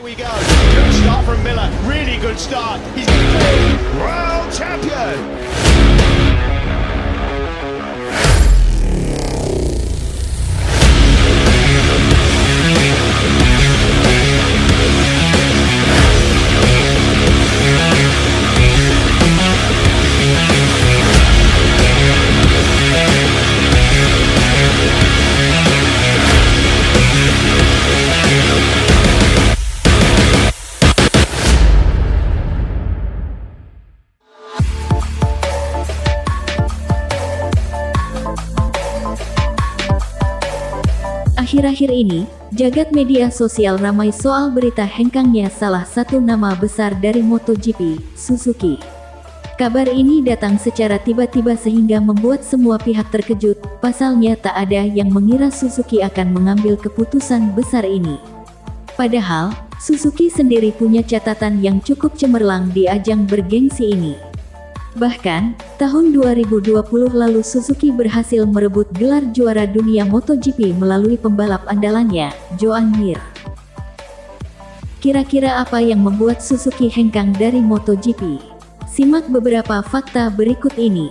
Here we go. Good start from Miller. Really good start. He's going to be world champion. Akhir-akhir ini, jagat media sosial ramai soal berita hengkangnya salah satu nama besar dari MotoGP, Suzuki. Kabar ini datang secara tiba-tiba sehingga membuat semua pihak terkejut, pasalnya tak ada yang mengira Suzuki akan mengambil keputusan besar ini. Padahal, Suzuki sendiri punya catatan yang cukup cemerlang di ajang bergengsi ini. Bahkan, tahun 2020 lalu Suzuki berhasil merebut gelar juara dunia MotoGP melalui pembalap andalannya, Joan Mir. Kira-kira apa yang membuat Suzuki hengkang dari MotoGP? Simak beberapa fakta berikut ini.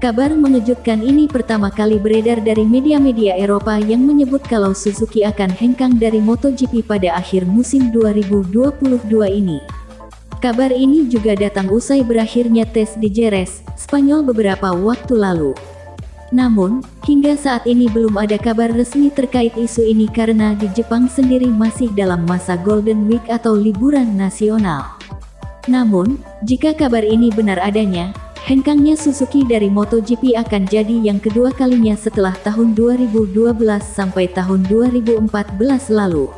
Kabar mengejutkan ini pertama kali beredar dari media-media Eropa yang menyebut kalau Suzuki akan hengkang dari MotoGP pada akhir musim 2022 ini. Kabar ini juga datang usai berakhirnya tes di Jerez, Spanyol beberapa waktu lalu. Namun, hingga saat ini belum ada kabar resmi terkait isu ini karena di Jepang sendiri masih dalam masa Golden Week atau liburan nasional. Namun, jika kabar ini benar adanya, hengkangnya Suzuki dari MotoGP akan jadi yang kedua kalinya setelah tahun 2012 sampai tahun 2014 lalu.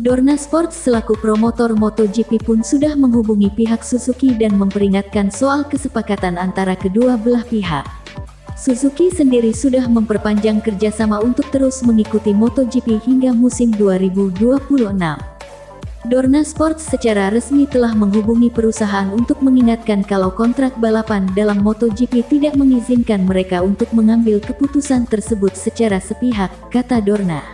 Dorna Sports selaku promotor MotoGP pun sudah menghubungi pihak Suzuki dan memperingatkan soal kesepakatan antara kedua belah pihak. Suzuki sendiri sudah memperpanjang kerjasama untuk terus mengikuti MotoGP hingga musim 2026. Dorna Sports secara resmi telah menghubungi perusahaan untuk mengingatkan kalau kontrak balapan dalam MotoGP tidak mengizinkan mereka untuk mengambil keputusan tersebut secara sepihak, kata Dorna.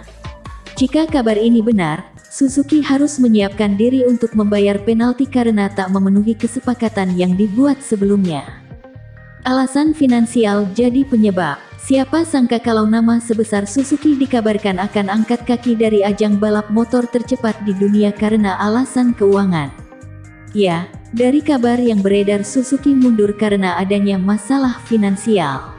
Jika kabar ini benar, Suzuki harus menyiapkan diri untuk membayar penalti karena tak memenuhi kesepakatan yang dibuat sebelumnya. Alasan finansial jadi penyebab. Siapa sangka kalau nama sebesar Suzuki dikabarkan akan angkat kaki dari ajang balap motor tercepat di dunia karena alasan keuangan. Ya, dari kabar yang beredar Suzuki mundur karena adanya masalah finansial.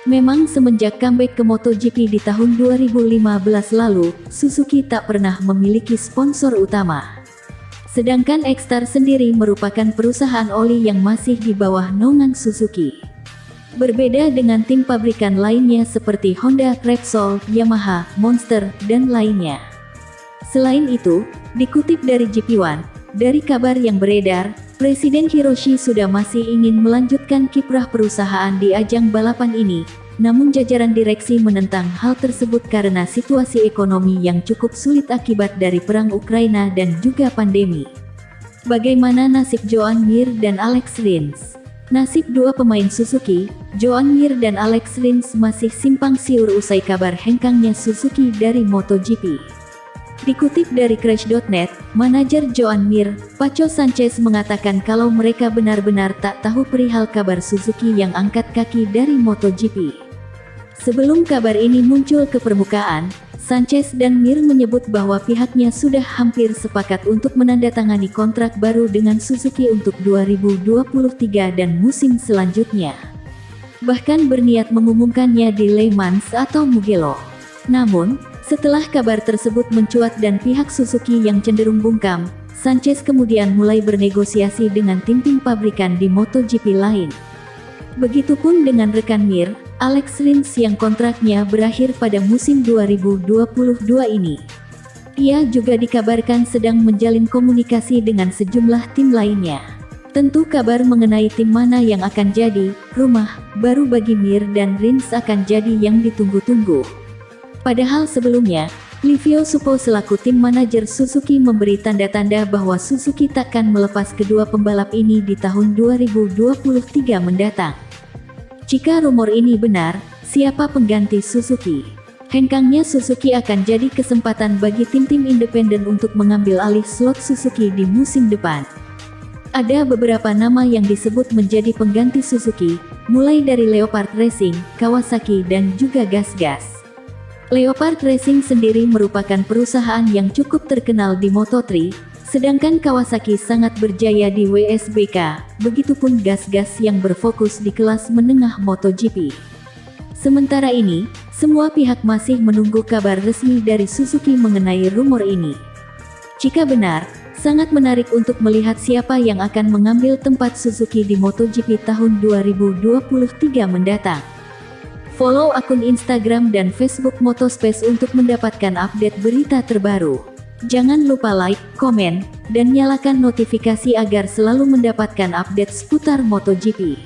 Memang semenjak comeback ke MotoGP di tahun 2015 lalu, Suzuki tak pernah memiliki sponsor utama. Sedangkan Extar sendiri merupakan perusahaan oli yang masih di bawah naungan Suzuki. Berbeda dengan tim pabrikan lainnya seperti Honda, Repsol, Yamaha, Monster, dan lainnya. Selain itu, dikutip dari GP1, dari kabar yang beredar, Presiden Hiroshi Suda masih ingin melanjutkan kiprah perusahaan di ajang balapan ini, namun jajaran direksi menentang hal tersebut karena situasi ekonomi yang cukup sulit akibat dari perang Ukraina dan juga pandemi. Bagaimana nasib Joan Mir dan Alex Rins? Nasib dua pemain Suzuki, Joan Mir dan Alex Rins masih simpang siur usai kabar hengkangnya Suzuki dari MotoGP. Dikutip dari Crash.net, manajer Joan Mir, Paco Sanchez mengatakan kalau mereka benar-benar tak tahu perihal kabar Suzuki yang angkat kaki dari MotoGP. Sebelum kabar ini muncul ke permukaan, Sanchez dan Mir menyebut bahwa pihaknya sudah hampir sepakat untuk menandatangani kontrak baru dengan Suzuki untuk 2023 dan musim selanjutnya. Bahkan berniat mengumumkannya di Le Mans atau Mugello. Namun, setelah kabar tersebut mencuat dan pihak Suzuki yang cenderung bungkam, Sanchez kemudian mulai bernegosiasi dengan tim-tim pabrikan di MotoGP lain. Begitupun dengan rekan Mir, Alex Rins yang kontraknya berakhir pada musim 2022 ini. Ia juga dikabarkan sedang menjalin komunikasi dengan sejumlah tim lainnya. Tentu kabar mengenai tim mana yang akan jadi rumah baru bagi Mir dan Rins akan jadi yang ditunggu-tunggu. Padahal sebelumnya, Livio Suppo selaku tim manajer Suzuki memberi tanda-tanda bahwa Suzuki takkan melepas kedua pembalap ini di tahun 2023 mendatang. Jika rumor ini benar, siapa pengganti Suzuki? hengkangnya Suzuki akan jadi kesempatan bagi tim-tim independen untuk mengambil alih slot Suzuki di musim depan. Ada beberapa nama yang disebut menjadi pengganti Suzuki, mulai dari Leopard Racing, Kawasaki dan juga GasGas. Leopard Racing sendiri merupakan perusahaan yang cukup terkenal di Moto3, sedangkan Kawasaki sangat berjaya di WSBK, begitupun GasGas yang berfokus di kelas menengah MotoGP. Sementara ini, semua pihak masih menunggu kabar resmi dari Suzuki mengenai rumor ini. Jika benar, sangat menarik untuk melihat siapa yang akan mengambil tempat Suzuki di MotoGP tahun 2023 mendatang. Follow akun Instagram dan Facebook Motospace untuk mendapatkan update berita terbaru. Jangan lupa like, komen, dan nyalakan notifikasi agar selalu mendapatkan update seputar MotoGP.